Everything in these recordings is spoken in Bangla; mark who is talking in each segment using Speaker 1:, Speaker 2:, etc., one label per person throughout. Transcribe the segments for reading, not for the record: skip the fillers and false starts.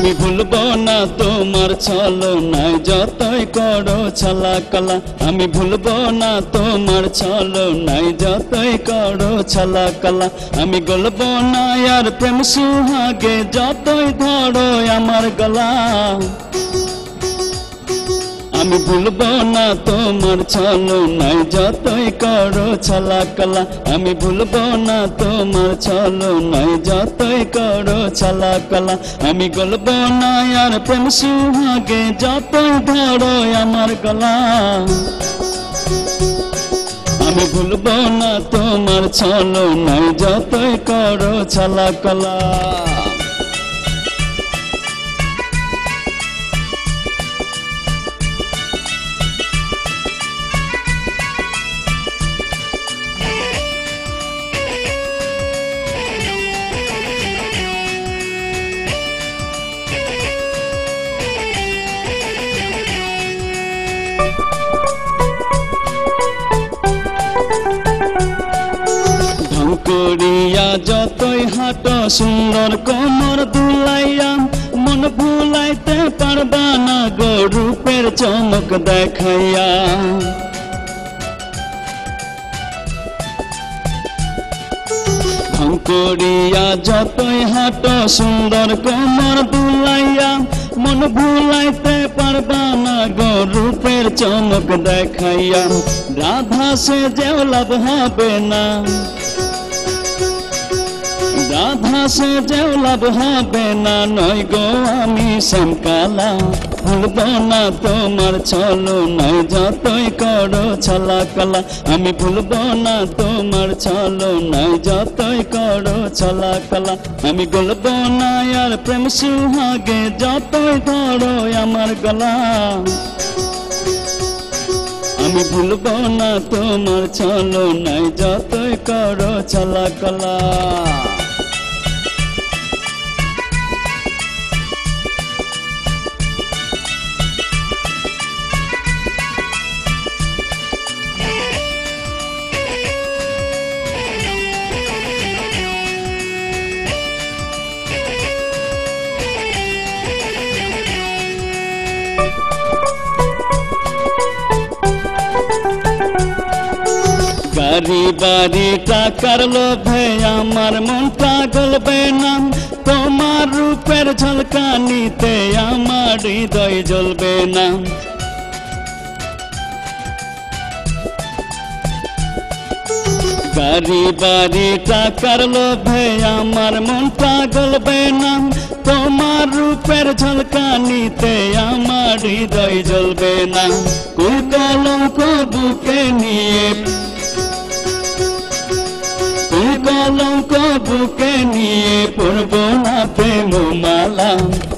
Speaker 1: আমি ভুলবো না তোমার ছলনায় যতই করো ছলাকলা। আমি ভুলবো না তোমার ছলনায় যতই করো ছলাকলা। আমি গলবো না আর প্রেম সুহাগে যতই ধরো আমার গলা। আমি ভুলবো না তোমার ছলনায় যতই করো ছলাকলা। আমি ভুলবো না তোমার ছলনায় যতই করো ছলাকলা। আমি গলবো না আর প্রেম সুহাগে যতই ধরো আমার গলা। আমি ভুলবো না তোমার ছলনায় যতই করো ছলাকলা। করিয়া যতই হাঁটো সুন্দর কোমর দুলাইয়া, মন ভুলাইতে পারবা না গো রূপের চমক দেখাইয়া। করিয়া যতই হাঁটো সুন্দর কোমর দুলাইয়া, মন ভুলাইতে পারবা না গো রূপের চমক দেখাইয়া। রাধা সে যেও লাভ হবে না, রাধা সে যেও লাভ হবে না, নয় গো আমি শ্যামকালা। ভুলবো না তোমার ছলনায় যতই করো ছলাকলা। আমি ভুলবো না তোমার ছলনায় যতই করো ছলাকলা। আমি গলবো না আর প্রেম সুহাগে যতই ধরো আমার গলা। আমি ভুলবো না তোমার ছলনায় যতই করো ছলাকলা। গাড়ি বাড়ি টাকার লোভে আমার মনটা গলবে না, তোমার রূপের ঝলকানিতে আমার হৃদয় জ্বলবে না। গাড়ি বাড়ি টাকার লোভে আমার মনটা গলবে না, তোমার রূপের ঝলকানিতে আমার হৃদয় জ্বলবে না। কুল কলঙ্ক বুকে নিয়ে, কলঙ্ক বুকে নিয়ে পড়বো না প্রেম মালা।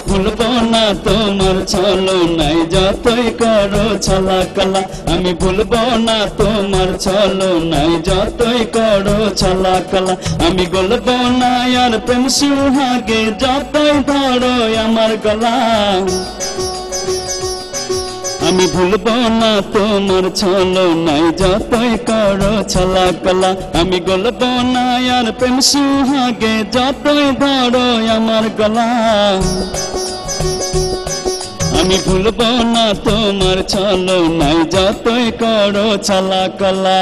Speaker 1: ভুলবো না তোমার ছলনায় যতই করো ছলাকলা। আমি ভুলবো না তোমার ছলনায় যতই করো ছলাকলা। আমি গলবো না আর প্রেম সুহাগে যতই ধরো আমার গলা। আমি ভুলবো না তোমার ছলনায় যতই করো ছলাকলা। আমি গলবো না আর প্রেম সুহাগে যতই ধরো আমার গলা। আমি ভুলবো না তোমার ছলনায় যতই করো ছলাকলা।